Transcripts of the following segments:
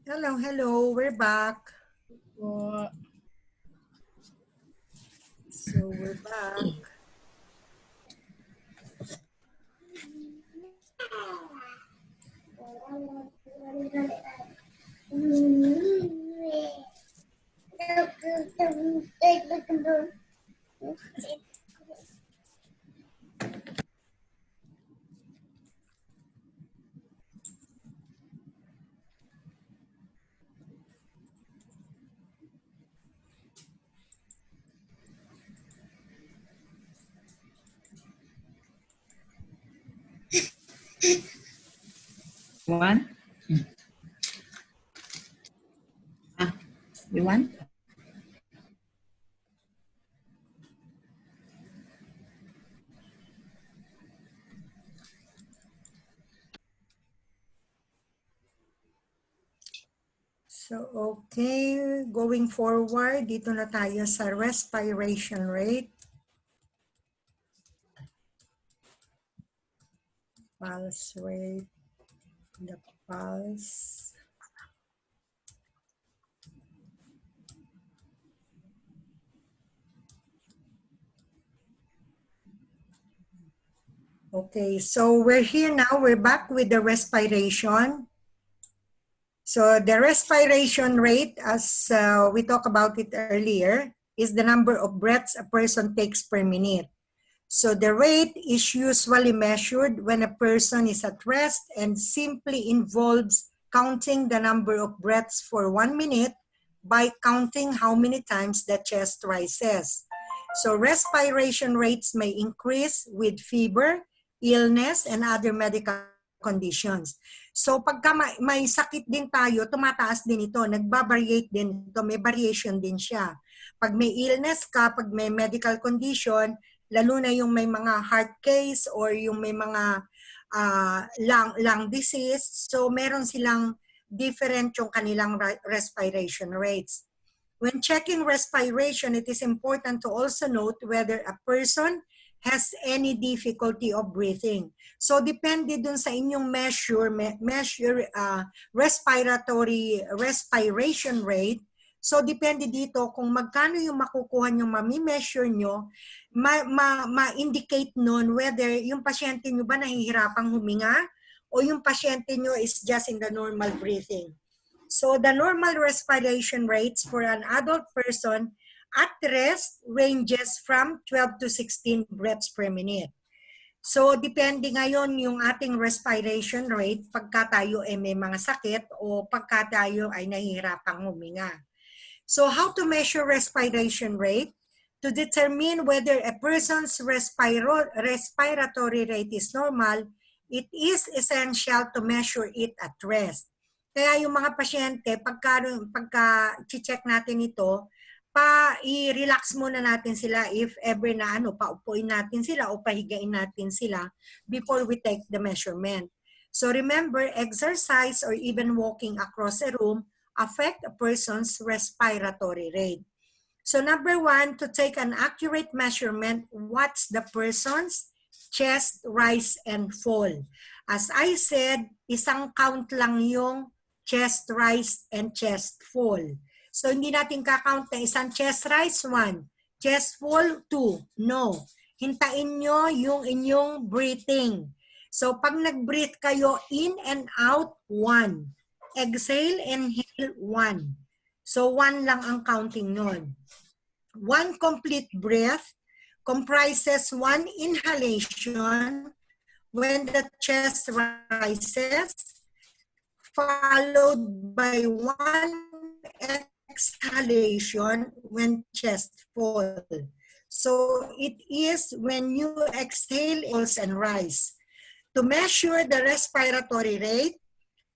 Hello, hello. We're back. So we're back. One? You want? So, okay. Going forward, dito na tayo sa respiration rate. Pulse rate. The pulse. Okay, so we're here now. We're back with the respiration. So the respiration rate, as we talked about it earlier, is the number of breaths a person takes per minute. So the rate is usually measured when a person is at rest and simply involves counting the number of breaths for 1 minute by counting how many times the chest rises. So respiration rates may increase with fever, illness, and other medical conditions. So pagka may sakit din tayo, tumataas din ito, nagba-variate din ito, may variation din siya. Pag may illness ka, pag may medical condition, lalo na yung may mga heart case or yung may mga lung disease, so meron silang different yung kanilang respiration rates. When checking respiration, it is important to also note whether a person has any difficulty of breathing. So depende dun sa inyong respiration rate. So depende dito kung magkano yung makukuha nyo, mami-measure nyo, ma-indicate nun whether yung pasyente nyo ba nahihirapang huminga o yung pasyente nyo is just in the normal breathing. So the normal respiration rates for an adult person at rest ranges from 12 to 16 breaths per minute. So depende ngayon yung ating respiration rate pagka tayo ay may mga sakit o pagka tayo ay nahihirapang huminga. So how to measure respiration rate? To determine whether a person's respiratory rate is normal, it is essential to measure it at rest. Kaya yung mga pasyente, pagka check natin ito, i-relax muna natin sila if ever na paupuin natin sila o pahigain natin sila before we take the measurement. So remember, exercise or even walking across a room affect a person's respiratory rate. So number 1, to take an accurate measurement, watch the person's chest rise and fall. As I said, isang count lang yung chest rise and chest fall. So hindi natin kakount na isang chest rise, 1. Chest fall, 2. No. Hintayin nyo yung inyong breathing. So pag nag-breathe kayo in and out, 1. Exhale, inhale, 1. So 1 lang ang counting nun. 1 complete breath comprises 1 inhalation when the chest rises, followed by 1 exhalation when chest falls. So it is when you exhale and rise. To measure the respiratory rate,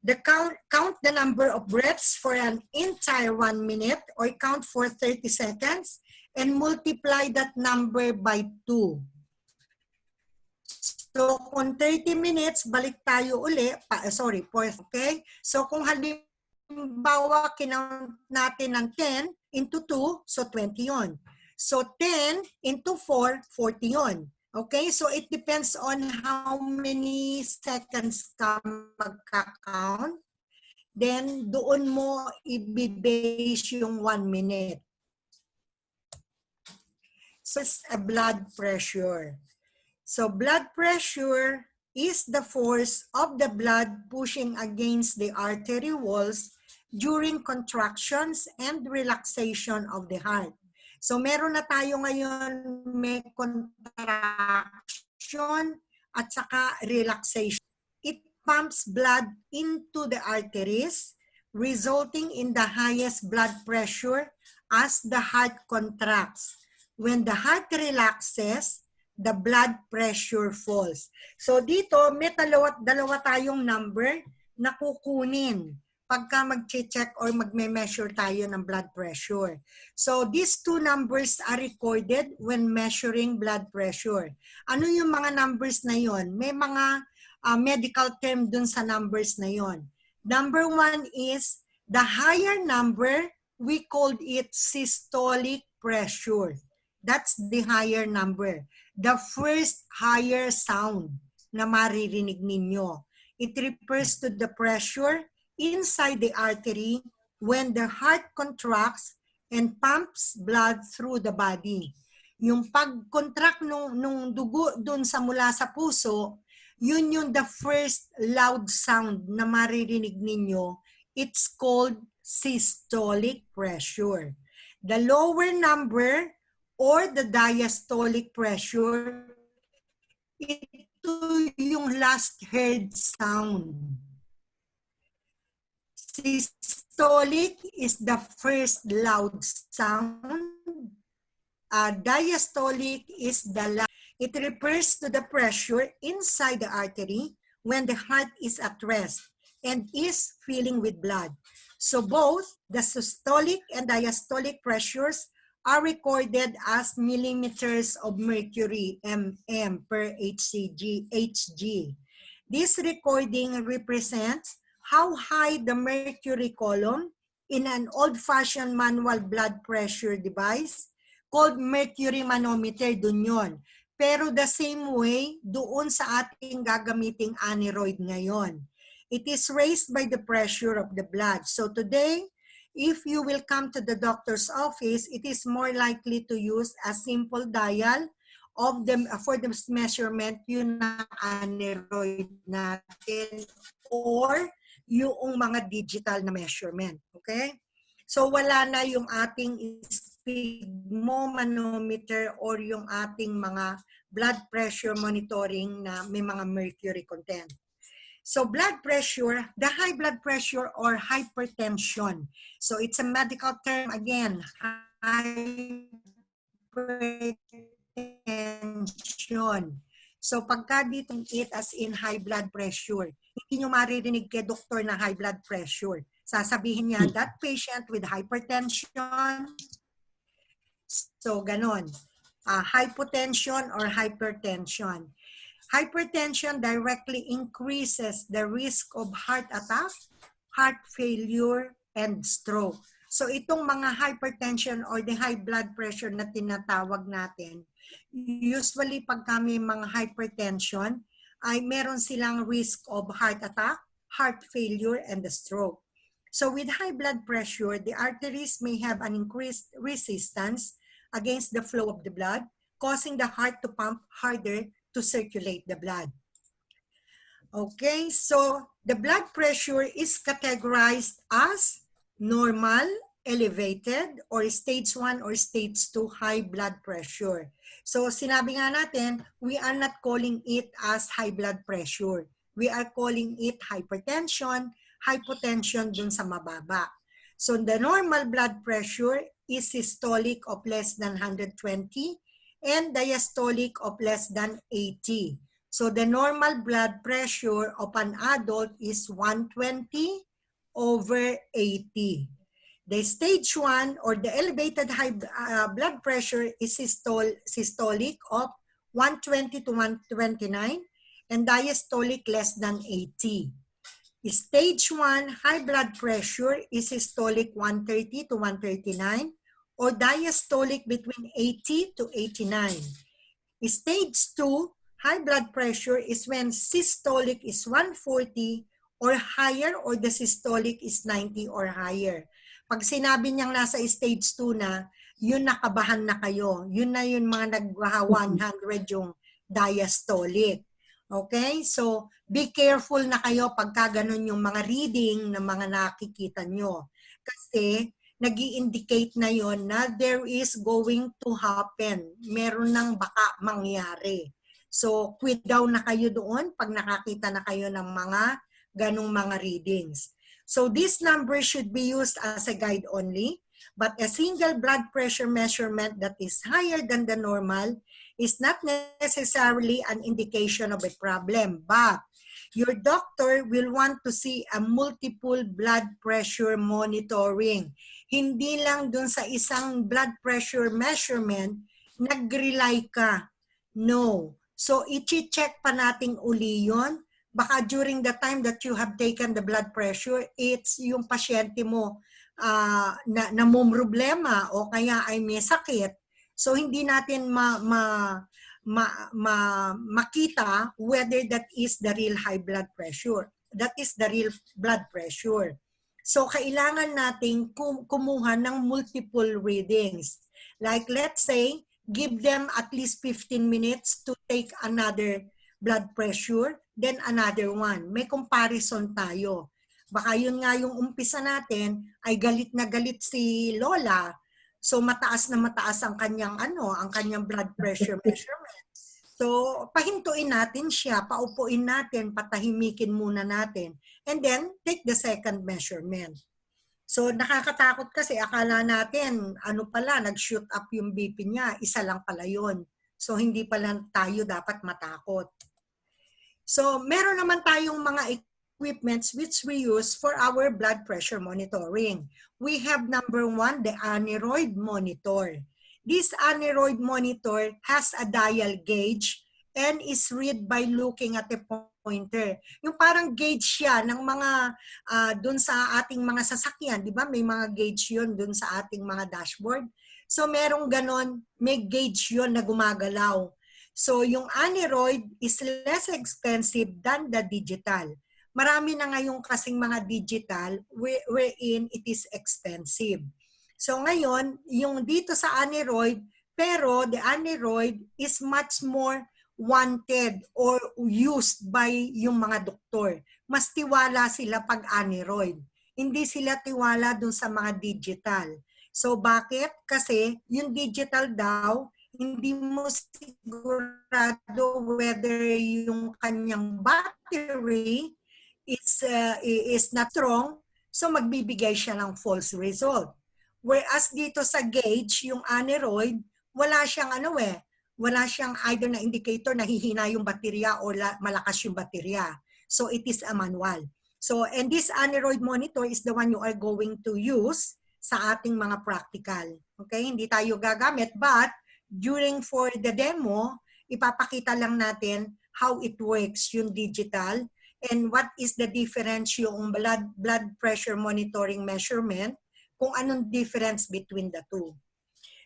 count the number of breaths for an entire 1 minute or count for 30 seconds and multiply that number by 2. So, kung 30 minutes, balik tayo uli. Okay? So, kung halimbawa, kinount natin ng 10 into 2, so 20 yon. So, 10 into 4, 40 yon. Okay? So, it depends on how many seconds ka magka-count. then doon mo i-base yung 1 minute. So it's a blood pressure. So blood pressure is the force of the blood pushing against the artery walls during contractions and relaxation of the heart. So meron na tayo ngayon, may contraction at saka relaxation. It pumps blood into the arteries, resulting in the highest blood pressure as the heart contracts. When the heart relaxes, the blood pressure falls. So dito, may dalawa tayong number na kukunin pagka mag-check or magme-measure tayo ng blood pressure. So these two numbers are recorded when measuring blood pressure. Ano yung mga numbers na yon? May mga medical term dun sa numbers na yon. Number 1 is the higher number, we called it systolic pressure. That's the higher number. The first higher sound na maririnig ninyo. It refers to the pressure inside the artery when the heart contracts and pumps blood through the body. Yung pag-contract nung dugo dun sa mula sa puso, yun yung the first loud sound na maririnig ninyo. It's called systolic pressure. The lower number or the diastolic pressure, ito yung last heard sound. Systolic is the first loud sound. Diastolic is the last. It refers to the pressure inside the artery when the heart is at rest and is filling with blood. So both the systolic and diastolic pressures are recorded as millimeters of mercury, mm, per Hg. This recording represents how high the mercury column in an old-fashioned manual blood pressure device called mercury manometer, dun yun. Pero the same way, doon sa ating gagamiting aneroid ngayon. It is raised by the pressure of the blood. So today, if you will come to the doctor's office, it is more likely to use a simple dial of the for the measurement yun na aneroid natin or yung mga digital na measurement. Okay? So wala na yung ating sphygmomanometer or yung ating mga blood pressure monitoring na may mga mercury content. So blood pressure, the high blood pressure or hypertension. So it's a medical term again, hypertension. So pagka dito it as in high blood pressure, hindi nyo maririnig kay doktor na high blood pressure. Sasabihin niya, that patient with hypertension, so ganon, hypotension or hypertension. Hypertension directly increases the risk of heart attack, heart failure, and stroke. So itong mga hypertension or the high blood pressure na tinatawag natin, usually pag kami mga hypertension, ay meron silang risk of heart attack, heart failure, and the stroke. So with high blood pressure, the arteries may have an increased resistance against the flow of the blood, causing the heart to pump harder to circulate the blood. Okay, so the blood pressure is categorized as normal, elevated, or stage 1 or stage 2 high blood pressure. So sinabi nga natin, we are not calling it as high blood pressure. We are calling it hypertension, hypotension dun sa mababa. So the normal blood pressure is systolic of less than 120 and diastolic of less than 80. So the normal blood pressure of an adult is 120 over 80. The stage 1 or the elevated high blood pressure is systolic of 120 to 129 and diastolic less than 80. Stage 1 high blood pressure is systolic 130 to 139 or diastolic between 80 to 89. Stage 2 high blood pressure is when systolic is 140 or higher or the systolic is 90 or higher. Pag sinabi niyang nasa stage 2 na, yun nakabahan na kayo. Yun na yun mga nag-100 yung diastolic. Okay? So, be careful na kayo pagka ganun yung mga reading na mga nakikita nyo. Kasi, nag-i-indicate na yon na there is going to happen. Meron nang baka mangyari. So, quit down na kayo doon pag nakakita na kayo ng mga ganong mga readings. So, this number should be used as a guide only, but a single blood pressure measurement that is higher than the normal is not necessarily an indication of a problem, but your doctor will want to see a multiple blood pressure monitoring. Hindi lang dun sa isang blood pressure measurement, nag-rely ka. No. So, i-check pa natin uli yun. Baka during the time that you have taken the blood pressure, it's yung pasyente mo na namumroblema o kaya ay may sakit. So, hindi natin makita whether that is the real high blood pressure. That is the real blood pressure. So, kailangan natin kumuha ng multiple readings. Like, let's say, give them at least 15 minutes to take another blood pressure, then another one. May comparison tayo. Baka yun nga yung umpisa natin, ay galit na galit si Lola. So, mataas na mataas ang kanyang blood pressure measurement. So, pahintuin natin siya, paupuin natin, patahimikin muna natin. And then, take the second measurement. So, nakakatakot kasi akala natin, nag-shoot up yung BP niya, isa lang pala yun. So, hindi pala tayo dapat matakot. So, meron naman tayong mga equipments which we use for our blood pressure monitoring. We have number 1, the aneroid monitor. This aneroid monitor has a dial gauge and is read by looking at a pointer. Yung parang gauge siya ng mga dun sa ating mga sasakyan, di ba? May mga gauge yun dun sa ating mga dashboard. So merong ganon, may gauge yun na gumagalaw. So yung aneroid is less expensive than the digital. Marami na ngayong kasing mga digital wherein it is expensive. So ngayon, yung dito sa aneroid, pero the aneroid is much more wanted or used by yung mga doktor. Mas tiwala sila pag aneroid. Hindi sila tiwala dun sa mga digital. So bakit? Kasi yung digital daw, hindi mo sigurado whether yung kanyang battery is not strong, so magbibigay siya ng false result. Whereas dito sa gauge, yung aneroid, wala siyang wala siyang either na indicator na hihina yung baterya o malakas yung baterya. So it is a manual. So, and this aneroid monitor is the one you are going to use sa ating mga practical. Okay, hindi tayo gagamit, but during for the demo, ipapakita lang natin how it works yung digital and what is the difference yung blood pressure monitoring measurement, kung anong difference between the two.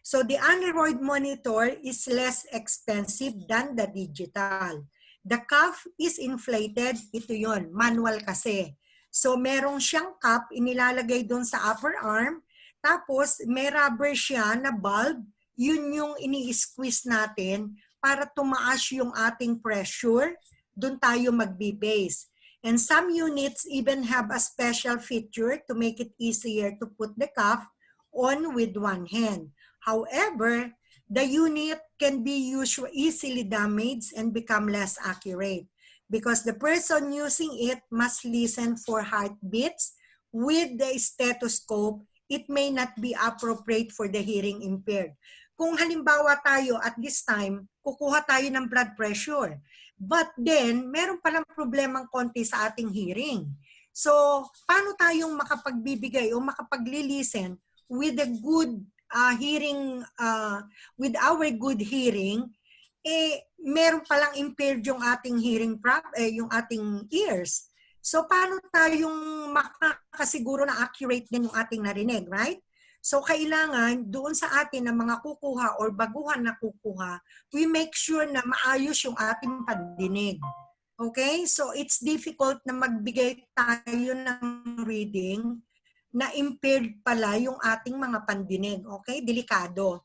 So the aneroid monitor is less expensive than the digital. The cuff is inflated, ito yon, manual kasi. So merong siyang cup, inilalagay doon sa upper arm, tapos may rubber siya na bulb, yun yung ini-squeeze natin para tumaas yung ating pressure, doon tayo magbe-base. And some units even have a special feature to make it easier to put the cuff on with one hand. However, the unit can be easily damaged and become less accurate because the person using it must listen for heartbeats with the stethoscope. It may not be appropriate for the hearing impaired. Kung halimbawa tayo at this time, kukuha tayo ng blood pressure. But then, meron palang problemang konti sa ating hearing. So, paano tayong makapagbibigay o makapaglilisten with a good hearing, with our good hearing, meron palang impaired yung ating hearing, yung ating ears. So, paano tayong makakasiguro na accurate din yung ating narinig, right? So, kailangan doon sa atin na mga kukuha or baguhan na kukuha, we make sure na maayos yung ating pandinig. Okay? So it's difficult na magbigay tayo ng reading na impaired pala yung ating mga pandinig. Okay? Delikado.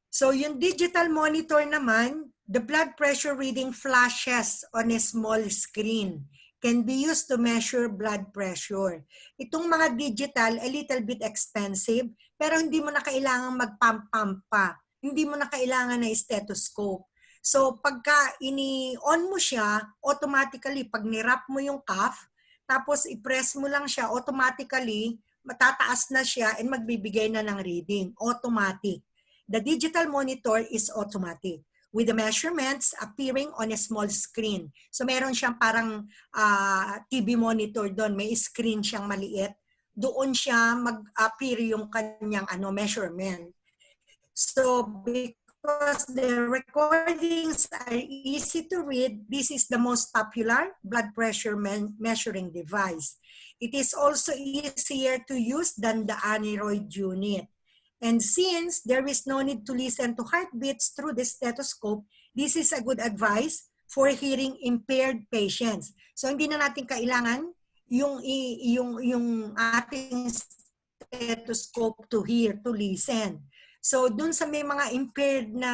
So yung digital monitor naman, the blood pressure reading flashes on a small screen. Can be used to measure blood pressure. Itong mga digital, a little bit expensive, pero hindi mo na kailangan mag-pump-pump pa. Hindi mo na kailangan na stethoscope. So pagka ini-on mo siya, automatically, pag nirap mo yung cuff, tapos i-press mo lang siya, automatically, matataas na siya and magbibigay na ng reading. Automatic. The digital monitor is automatic with the measurements appearing on a small screen. So meron siyang parang TV monitor doon, may screen siyang maliit. Doon siya mag-appear yung kanyang measurement. So because the recordings are easy to read, this is the most popular blood pressure measuring device. It is also easier to use than the aneroid unit. And since there is no need to listen to heartbeats through the stethoscope, this is a good advice for hearing impaired patients. So hindi na natin kailangan yung ating stethoscope to hear, to listen. So dun sa may mga impaired na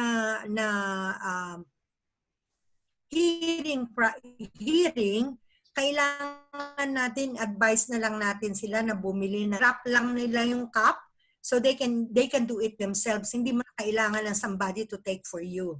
hearing, kailangan natin, advice na lang natin sila na bumili na wrap lang nila yung cup. So they can do it themselves. Hindi mo na kailangan ng somebody to take for you.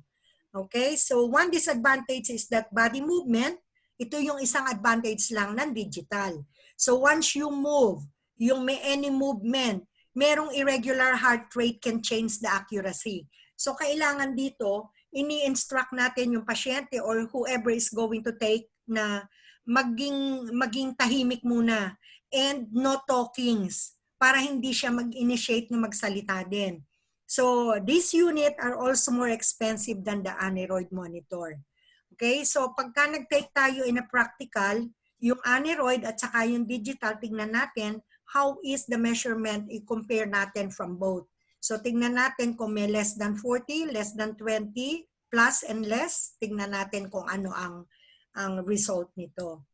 Okay? So one disadvantage is that body movement, ito yung isang advantage lang ng digital. So once you move, yung may any movement, merong irregular heart rate can change the accuracy. So kailangan dito, ini-instruct natin yung pasyente or whoever is going to take na maging tahimik muna and no talkings, para hindi siya mag-initiate na magsalita din. So, these units are also more expensive than the aneroid monitor. Okay? So, pagka nag-take tayo in a practical, yung aneroid at saka yung digital, tingnan natin how is the measurement, i-compare natin from both. So, tingnan natin kung may less than 40, less than 20, plus and less. Tingnan natin kung ano ang result nito.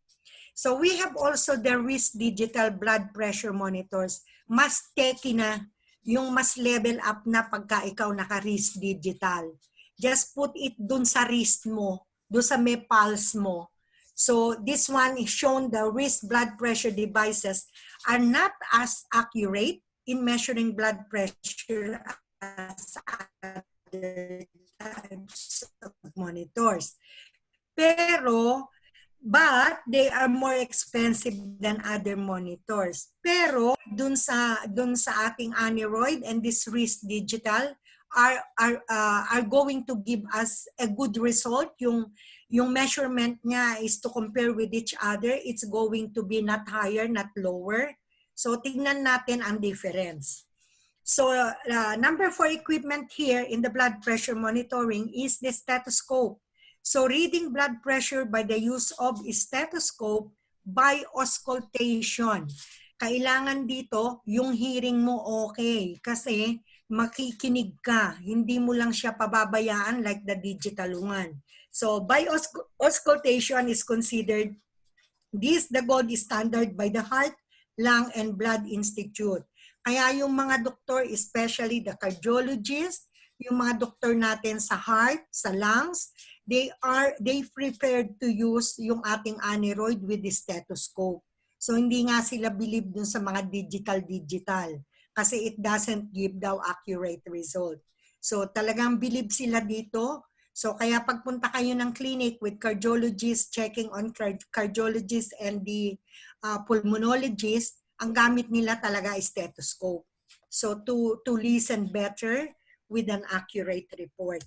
So we have also the wrist digital blood pressure monitors. Mas techy na, yung mas level up na pagka ikaw naka-wrist digital. Just put it dun sa wrist mo, dun sa may pulse mo. So this one is shown the wrist blood pressure devices are not as accurate in measuring blood pressure as other types of monitors. But they are more expensive than other monitors. Pero dun sa ating aneroid and this wrist digital are going to give us a good result. Yung measurement niya is to compare with each other. It's going to be not higher, not lower. So tingnan natin ang difference. So number 4 equipment here in the blood pressure monitoring is the stethoscope. So reading blood pressure by the use of stethoscope by auscultation. Kailangan dito yung hearing mo okay kasi makikinig ka. Hindi mo lang siya pababayaan like the digital one. So by auscultation is considered this the gold standard by the Heart, Lung, and Blood Institute. Kaya yung mga doktor, especially the cardiologist, yung mga doktor natin sa heart, sa lungs, they prepared to use yung ating aneroid with the stethoscope. So hindi nga sila believe dun sa mga digital kasi it doesn't give daw accurate result. So talagang believe sila dito. So kaya pagpunta kayo ng clinic with cardiologist, checking on cardiologist and the pulmonologist, ang gamit nila talaga is stethoscope. So to listen better with an accurate report.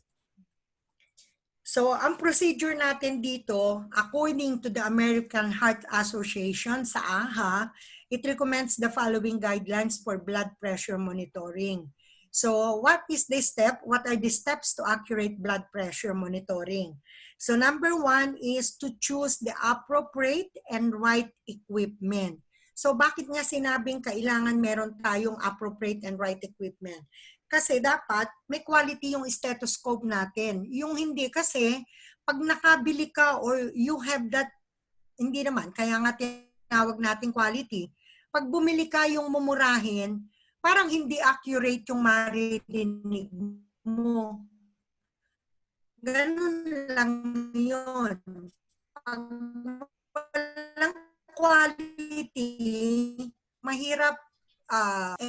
So, ang procedure natin dito, according to the American Heart Association, sa AHA, it recommends the following guidelines for blood pressure monitoring. So, what is the step? What are the steps to accurate blood pressure monitoring? So, number 1 is to choose the appropriate and right equipment. So, bakit nga sinabing kailangan meron tayong appropriate and right equipment? Kasi dapat may quality yung stethoscope natin. Yung hindi kasi, pag nakabili ka or you have that, hindi naman, kaya nga tinawag natin quality, pag bumili ka yung mumurahin, parang hindi accurate yung maririnig mo. Ganun lang yun. Pag walang quality, mahirap,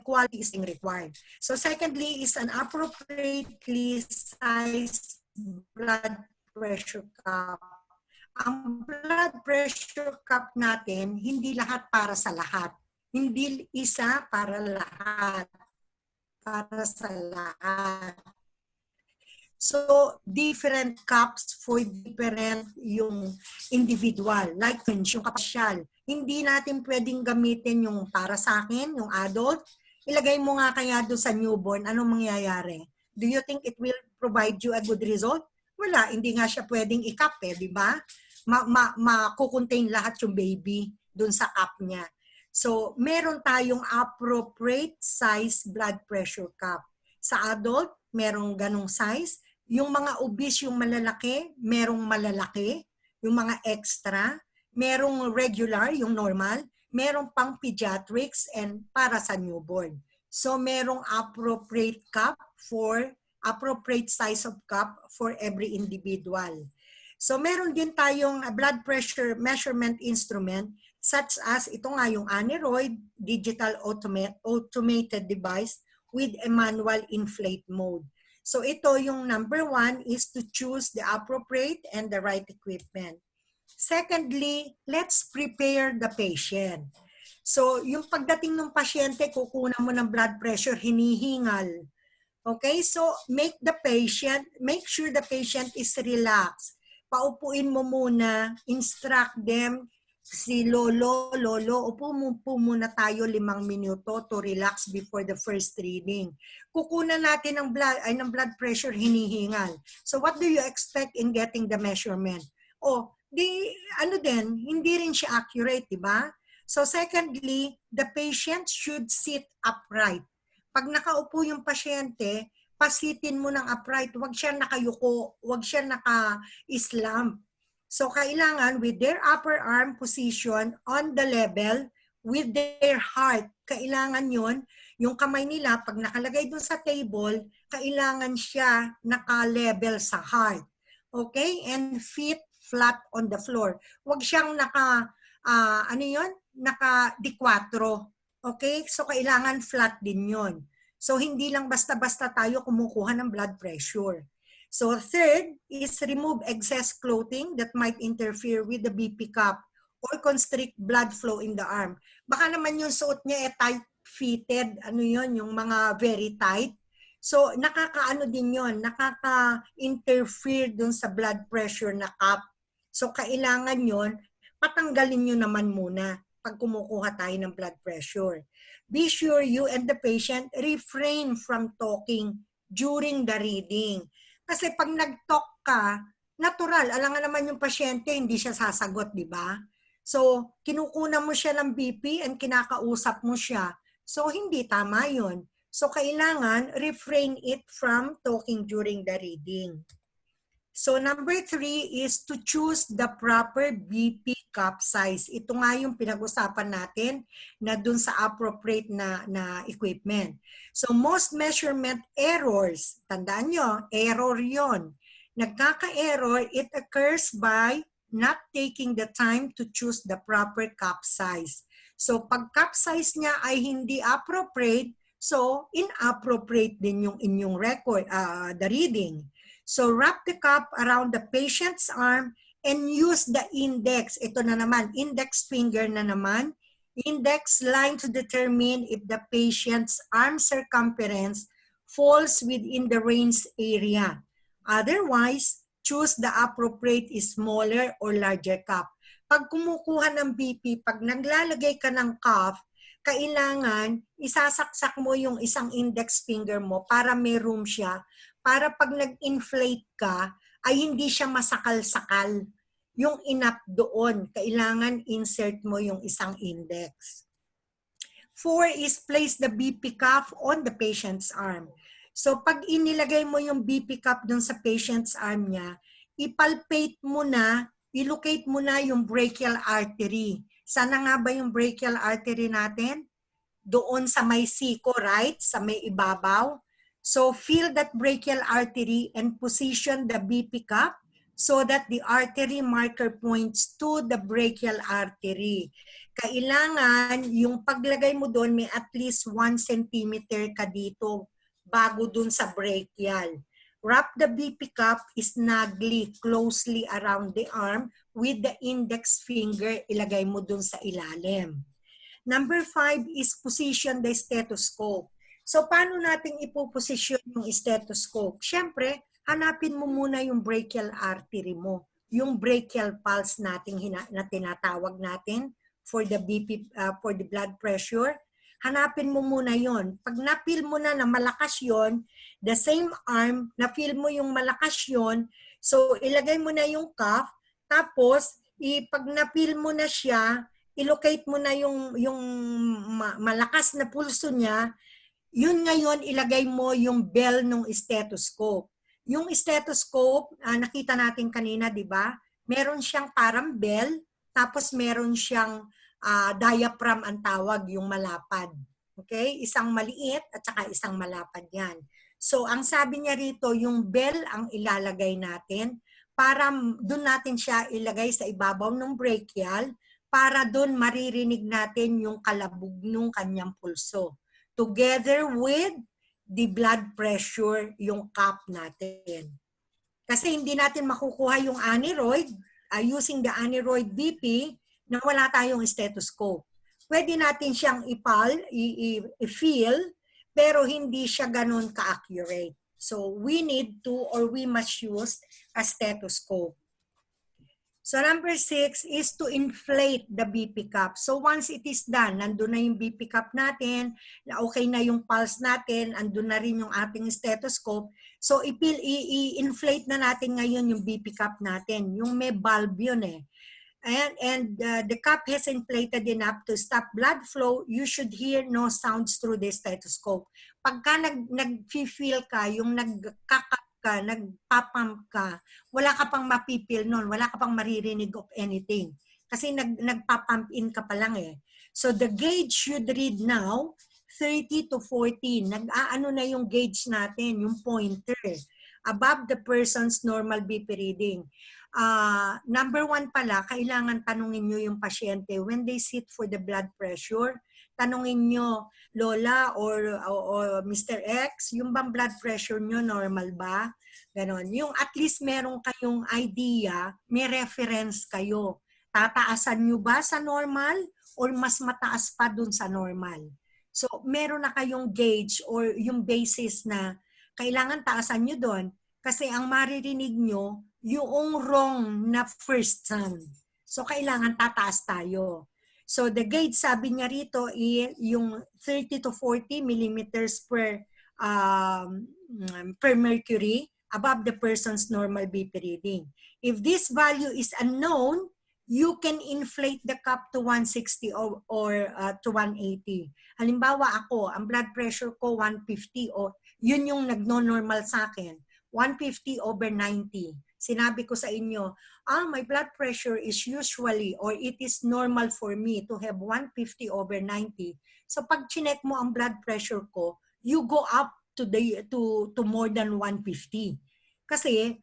quality is required. So secondly is an appropriately sized blood pressure cup. Ang blood pressure cup natin, hindi lahat para sa lahat. Hindi isa para lahat. Para sa lahat. So, different cups for different yung individual. Like yung kapasyal. Hindi natin pwedeng gamitin yung para sa akin, yung adult. Ilagay mo nga kaya doon sa newborn, anong mangyayari? Do you think it will provide you a good result? Wala, hindi nga siya pwedeng i-cup di ba? Makukontain lahat yung baby doon sa cup niya. So, meron tayong appropriate size blood pressure cup. Sa adult, merong ganong size. Yung mga obese, yung malalaki, merong malalaki. Yung mga extra, merong regular, yung normal. Merong pang pediatrics and para sa newborn. So, merong appropriate size of cup for every individual. So, meron din tayong blood pressure measurement instrument such as ito nga yung aneroid, digital automated device with a manual inflate mode. So ito yung number 1 is to choose the appropriate and the right equipment. Secondly, let's prepare the patient. So yung pagdating ng pasyente, kukunan mo ng blood pressure, hinihingal. Okay, so make sure the patient is relaxed. Paupuin mo muna, instruct them, si lolo, upo muna tayo 5 minuto to relax before the first reading. Kukunan natin ng blood pressure, hinihingal. So what do you expect in getting the measurement? Hindi rin siya accurate, di ba? So secondly, the patient should sit upright. Pag nakaupo yung pasyente, pasitin mo ng upright. Huwag siya nakayuko, huwag siya naka-slam. So, kailangan with their upper arm position on the level with their heart. Kailangan yun, yung kamay nila, pag nakalagay dun sa table, kailangan siya naka-level sa heart. Okay? And feet flat on the floor. Huwag siyang naka-dikwatro. Okay? So, kailangan flat din yun. So, hindi lang basta-basta tayo kumukuha ng blood pressure. So third is remove excess clothing that might interfere with the BP cup or constrict blood flow in the arm. Baka naman yung suot niya tight-fitted, yung mga very tight. So nakakaano din yun, nakaka-interfere dun sa blood pressure na cup. So kailangan yun, patanggalin nyo naman muna pag kumukuha tayo ng blood pressure. Be sure you and the patient refrain from talking during the reading. Kasi pag nag-talk ka, natural, alam nga naman yung pasyente, hindi siya sasagot, di ba? So, kinukunan mo siya ng BP and kinakausap mo siya. So, hindi tama yun. So, kailangan refrain it from talking during the reading. So, number 3 is to choose the proper BP cup size. Ito nga yung pinag-usapan natin na dun sa appropriate na equipment. So, most measurement errors, tandaan nyo, error yon. Nagkaka-error, it occurs by not taking the time to choose the proper cup size. So, pag cup size niya ay hindi appropriate, so inappropriate din yung inyong record, the reading. So wrap the cup around the patient's arm and use the index. Ito na naman, index finger na naman. Index line to determine if the patient's arm circumference falls within the range area. Otherwise, choose the appropriate smaller or larger cup. Pag kumukuha ng BP, pag naglalagay ka ng cup, kailangan isasaksak mo yung isang index finger mo para may room siya, para pag nag-inflate ka, ay hindi siya masakal-sakal. Yung inap doon, kailangan insert mo yung isang index. 4 is place the BP cuff on the patient's arm. So pag inilagay mo yung BP cuff doon sa patient's arm niya, ipalpate mo na, ilocate mo na yung brachial artery. Sana nga ba yung brachial artery natin? Doon sa may siko, right? Sa may ibabaw. So feel that brachial artery and position the BP cup so that the artery marker points to the brachial artery. Kailangan yung paglagay mo doon may at least 1 centimeter ka dito bago doon sa brachial. Wrap the BP cup snugly, closely around the arm with the index finger, ilagay mo doon sa ilalim. Number 5 is position the stethoscope. So, paano natin ipoposisyon yung stethoscope? Siyempre, hanapin mo muna yung brachial artery mo, yung brachial pulse natin na tinatawag natin for the BP, for the blood pressure. Hanapin mo muna yon. Pag na-feel mo na malakas yon, the same arm, na-feel mo yung malakas yon, so ilagay mo na yung cuff, tapos pag na-feel mo na siya, ilocate mo na yung malakas na pulso niya, yun ngayon ilagay mo yung bell ng stethoscope. Yung stethoscope, nakita natin kanina, di ba? Meron siyang parang bell, tapos meron siyang diaphragm ang tawag, yung malapad. Okay? Isang maliit at saka isang malapad yan. So, ang sabi niya rito, yung bell ang ilalagay natin para doon natin siya ilagay sa ibabaw ng brachial para doon maririnig natin yung kalabog ng kanyang pulso. Together with the blood pressure, yung cuff natin. Kasi hindi natin makukuha yung aneroid using the aneroid BP na wala tayong stethoscope. Pwede natin siyang i-feel, pero hindi siya ganun ka-accurate. So we need to or we must use a stethoscope. So number 6 is to inflate the BP cup. So once it is done, nandun na yung BP cup natin, okay na yung pulse natin, andun na rin yung ating stethoscope. So i-inflate na natin ngayon yung BP cup natin. Yung may valve yun eh. And the cup has inflated enough to stop blood flow, you should hear no sounds through the stethoscope. Pagka nag-feel ka, yung nagkakap ka, nagpapump ka, wala ka pang mapipil nun, wala ka pang maririnig of anything. Kasi nagpapump in ka pa lang eh. So the gauge should read now 30 to 40. Nag-aano na yung gauge natin, yung pointer, above the person's normal BP reading. Number 1 pala, kailangan tanungin nyo yung pasyente when they sit for the blood pressure. Tanungin nyo, Lola or Mr. X, yung bang blood pressure nyo normal ba? Ganon. Yung at least meron kayong idea, may reference kayo. Tataasan nyo ba sa normal or mas mataas pa dun sa normal? So, meron na kayong gauge or yung basis na kailangan taasan nyo dun. Kasi ang maririnig nyo, yung wrong na first sound. So, kailangan tataas tayo. So, the gauge, sabi niya rito, yung 30 to 40 millimeters per mercury above the person's normal BP reading. If this value is unknown, you can inflate the cup to 160 or to 180. Halimbawa ako, ang blood pressure ko 150 o yun yung nagno-normal sa akin. 150 over 90. Sinabi ko sa inyo, my blood pressure is usually or it is normal for me to have 150 over 90. So pag chinek mo ang blood pressure ko, you go up to more than 150. Kasi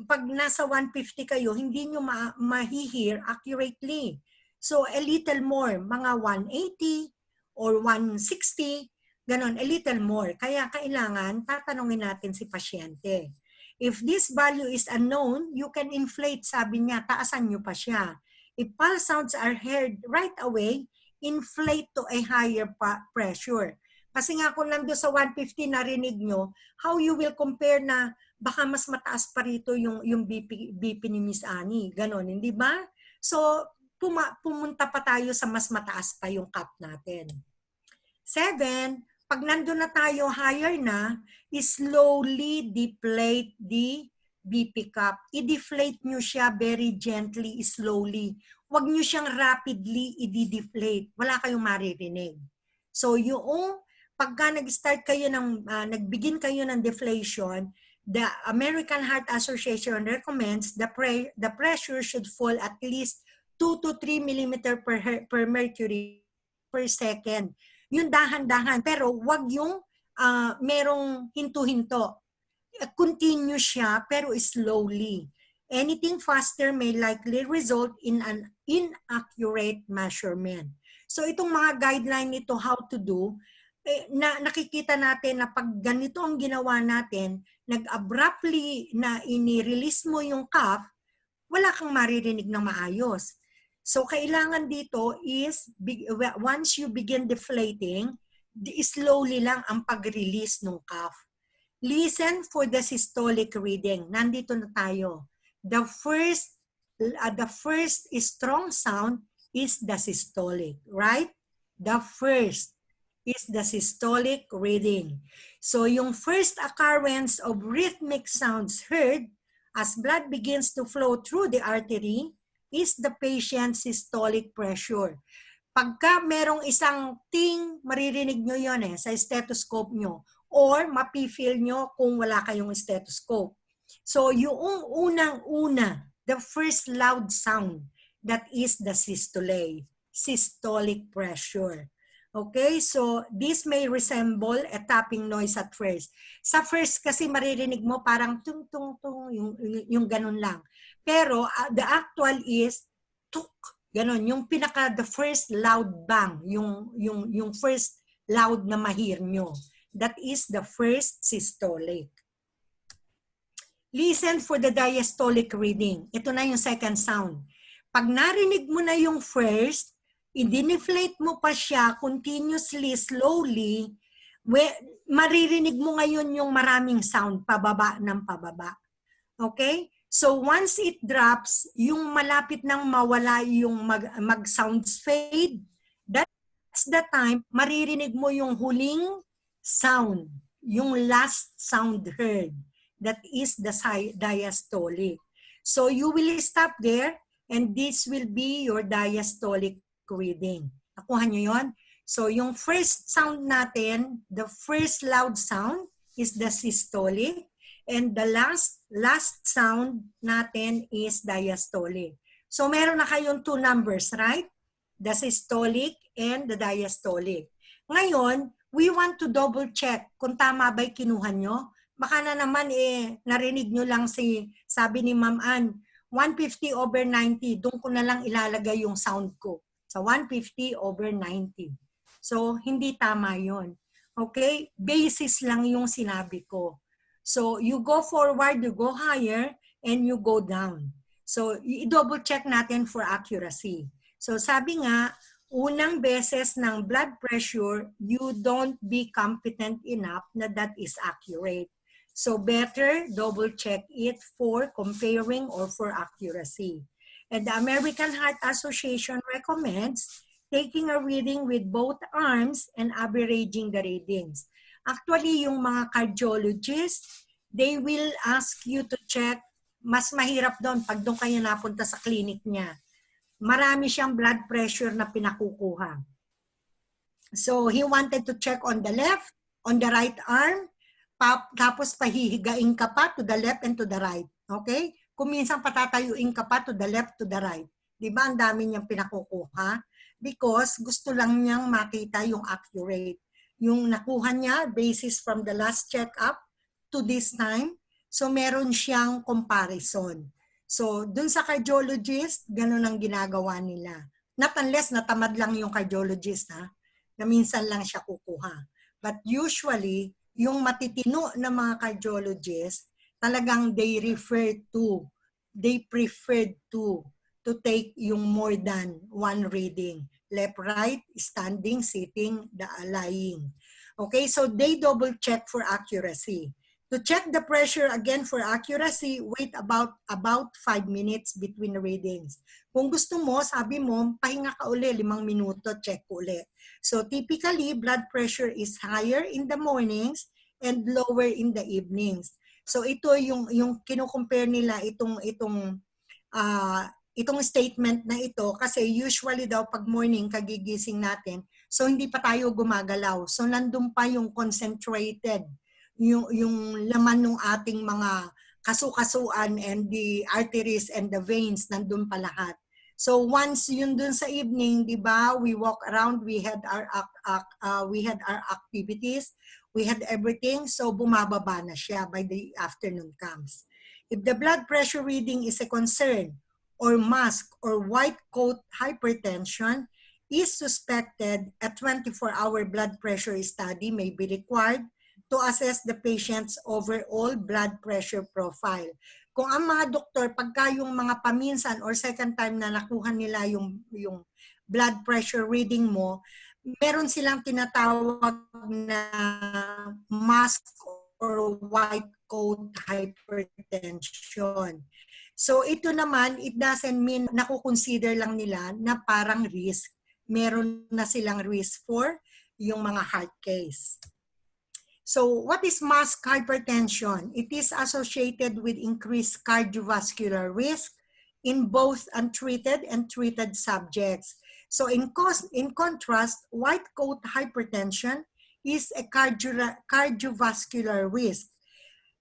pag nasa 150 kayo, hindi nyo ma-hear accurately. So a little more, mga 180 or 160, ganon, a little more. Kaya kailangan tatanungin natin si pasyente. If this value is unknown, you can inflate, sabi niya, taasan nyo pa siya. If pulse sounds are heard right away, inflate to a higher pressure. Kasi nga kung nando sa 150 narinig nyo, how you will compare na baka mas mataas pa rito yung BP ni Miss Annie. Ganon, hindi ba? So, pumunta pa tayo sa mas mataas pa yung cup natin. 7, pag nandun na tayo higher na, slowly deflate the BP cup. I-deflate nyo siya very gently, slowly. Huwag nyo siyang rapidly i-deflate. Wala kayong maririnig. So yung pagka nag-start kayo ng, nag-begin kayo ng deflation, the American Heart Association recommends the pressure should fall at least 2 to 3 millimeter per mercury per second. Yung dahan-dahan, pero wag yung merong hinto-hinto. Continue siya, pero slowly. Anything faster may likely result in an inaccurate measurement. So itong mga guideline nito how to do, nakikita natin na pag ganito ang ginawa natin, nag-abruptly na ini-release mo yung cuff, wala kang maririnig ng maayos. So kailangan dito is, once you begin deflating, slowly lang ang pag-release ng cuff. Listen for the systolic reading. Nandito na tayo. The first strong sound is the systolic, right? The first is the systolic reading. So yung first occurrence of rhythmic sounds heard as blood begins to flow through the artery is the patient's systolic pressure. Pagka merong isang ting, maririnig nyo yun sa stethoscope nyo, or mapifeel nyo kung wala kayong stethoscope. So yung unang-una, the first loud sound, that is the systole, systolic pressure. Okay, so this may resemble a tapping noise at first. Sa first kasi maririnig mo parang tung tung tung, yung ganun lang. Pero the actual is tuk, ganun, yung the first loud bang, yung first loud na mahir nyo. That is the first systolic. Listen for the diastolic reading. Ito na yung second sound. Pag narinig mo na yung first, i-deflate mo pa siya continuously, slowly, maririnig mo ngayon yung maraming sound, pababa ng pababa. Okay? So once it drops, yung malapit nang mawala yung mag-sounds fade, that's the time maririnig mo yung huling sound, yung last sound heard. That is the diastolic. So you will stop there and this will be your diastolic reading. Nakuha nyo yun? So yung first sound natin, the first loud sound is the systolic, and the last sound natin is diastolic. So meron na kayong two numbers, right? The systolic and the diastolic. Ngayon, we want to double check kung tama ba'y kinuha nyo. Baka na naman narinig nyo lang sabi ni Ma'am Ann, 150/90, doon ko na lang ilalagay yung sound ko. So 150/90. So hindi tama yon. Okay? Basis lang yung sinabi ko. So you go forward, you go higher, and you go down. So i-double check natin for accuracy. So sabi nga, unang beses ng blood pressure, you don't be competent enough na that is accurate. So better double check it for comparing or for accuracy. And the American Heart Association recommends taking a reading with both arms and averaging the readings. Actually, yung mga cardiologists, they will ask you to check. Mas mahirap doon pag doon kayo napunta sa clinic niya. Marami siyang blood pressure na pinakukuha. So he wanted to check on the left, on the right arm, tapos pahihigain ka pa to the left and to the right. Okay? Kung minsan patatayuin ka pa to the left, to the right. Di ba ang dami niyang pinakukuha? Because gusto lang niyang makita yung accurate. Yung nakuha niya, basis from the last check-up to this time. So meron siyang comparison. So dun sa cardiologist, ganun ang ginagawa nila. Not unless natamad lang yung cardiologist, na minsan lang siya kukuha. But usually, yung matitino na mga cardiologist, talagang they preferred to take yung more than one reading. Left, right, standing, sitting, lying. Okay, so they double check for accuracy. To check the pressure again for accuracy, wait about 5 minutes between readings. Kung gusto mo, sabi mo, pahinga ka uli, 5 minuto, check uli. So typically, blood pressure is higher in the mornings and lower in the evenings. So ito yung kino-compare nila itong statement na ito kasi usually daw pag morning kagigising natin, so hindi pa tayo gumagalaw. So nandun pa yung concentrated yung laman ng ating mga kasukasuan and the arteries and the veins nandun pa lahat. So once yun dun sa evening, di ba, we walk around, we had our activities, we had everything, so bumababa na siya by the afternoon comes. If the blood pressure reading is a concern, or mask or white coat hypertension is suspected, a 24-hour blood pressure study may be required to assess the patient's overall blood pressure profile. Kung ang mga doktor, pagka yung mga paminsan or second time na nakuha nila yung blood pressure reading mo, meron silang tinatawag na mask or white coat hypertension. So ito naman, it doesn't mean nakukonsider lang nila na parang risk. Meron na silang risk for yung mga heart case. So what is mask hypertension? It is associated with increased cardiovascular risk in both untreated and treated subjects. So in contrast, white coat hypertension is a cardiovascular risk.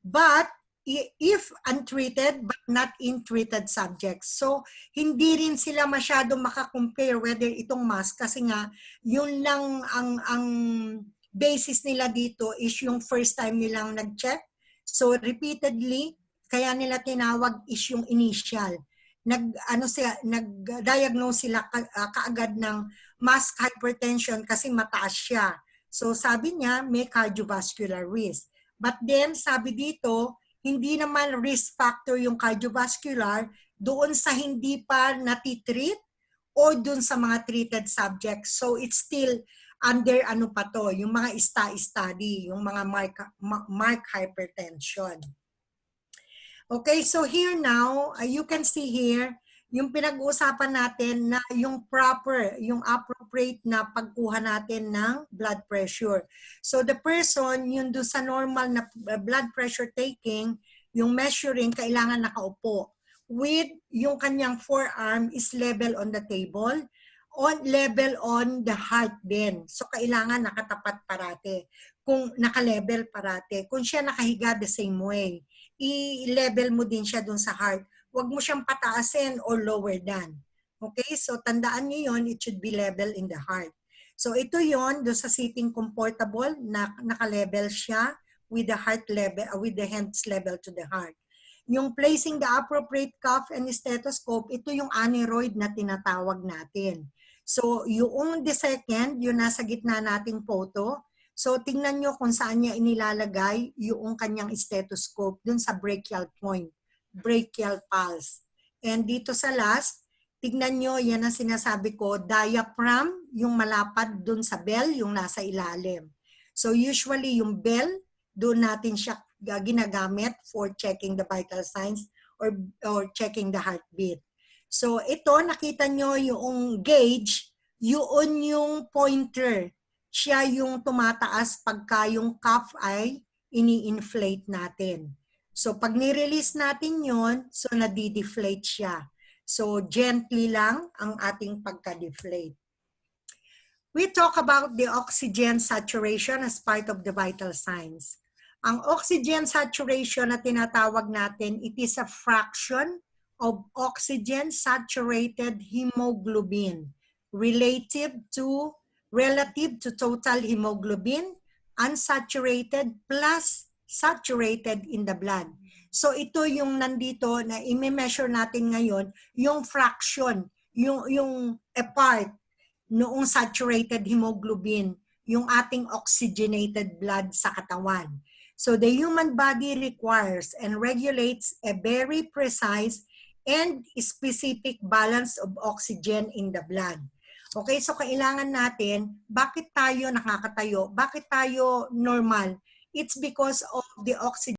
But if untreated but not in treated subjects. So hindi rin sila masyado makakompare whether itong mask kasi nga yun lang ang basis nila dito is yung first time nilang nag-check. So repeatedly, kaya nila tinawag is yung initial. Nag-diagnose sila kaagad ng mask hypertension kasi mataas siya. So sabi niya may cardiovascular risk. But then sabi dito, hindi naman risk factor yung cardiovascular doon sa hindi pa natitreat o doon sa mga treated subjects. So it's still under ano pa to, yung mga study, yung mga mark hypertension. Okay, so here now, you can see here, yung pinag-uusapan natin na yung proper, yung appropriate na pagkuha natin ng blood pressure. So the person, yung doon sa normal na blood pressure taking, yung measuring, kailangan nakaupo. With yung kanyang forearm is level on the table, level on the heart din. So kailangan nakatapat parate. Kung naka-level parate. Kung siya nakahiga the same way, i-level mo din siya dun sa heart. Huwag mo siyang pataasin or lower than. Okay? So tandaan niyo yun, it should be level in the heart. So ito yon doon sa sitting comfortable, naka-level siya with the heart level, with the hands level to the heart. Yung placing the appropriate cuff and stethoscope, ito yung aneroid na tinatawag natin. So, yung the second, yung nasa gitna nating photo, so tingnan nyo kung saan niya inilalagay yung kanyang stethoscope dun sa brachial point, brachial pulse. And dito sa last, tignan nyo, yan ang sinasabi ko, diaphragm, yung malapad dun sa bell, yung nasa ilalim. So usually yung bell, doon natin siya ginagamit for checking the vital signs or checking the heartbeat. So ito, nakita nyo yung gauge, yun yung pointer. Siya yung tumataas pagka yung cuff ay ini-inflate natin. So pag ni-release natin yun, so nadi-deflate siya. So gently lang ang ating pagka-deflate. We talk about the oxygen saturation as part of the vital signs. Ang oxygen saturation na tinatawag natin, it is a fraction of oxygen saturated hemoglobin relative to total hemoglobin, unsaturated plus saturated in the blood. So ito yung nandito na i-measure natin ngayon, yung fraction, yung a part noong saturated hemoglobin, yung ating oxygenated blood sa katawan. So the human body requires and regulates a very precise and specific balance of oxygen in the blood. Okay, so kailangan natin, bakit tayo nakakatayo? Bakit tayo normal? It's because of the oxygen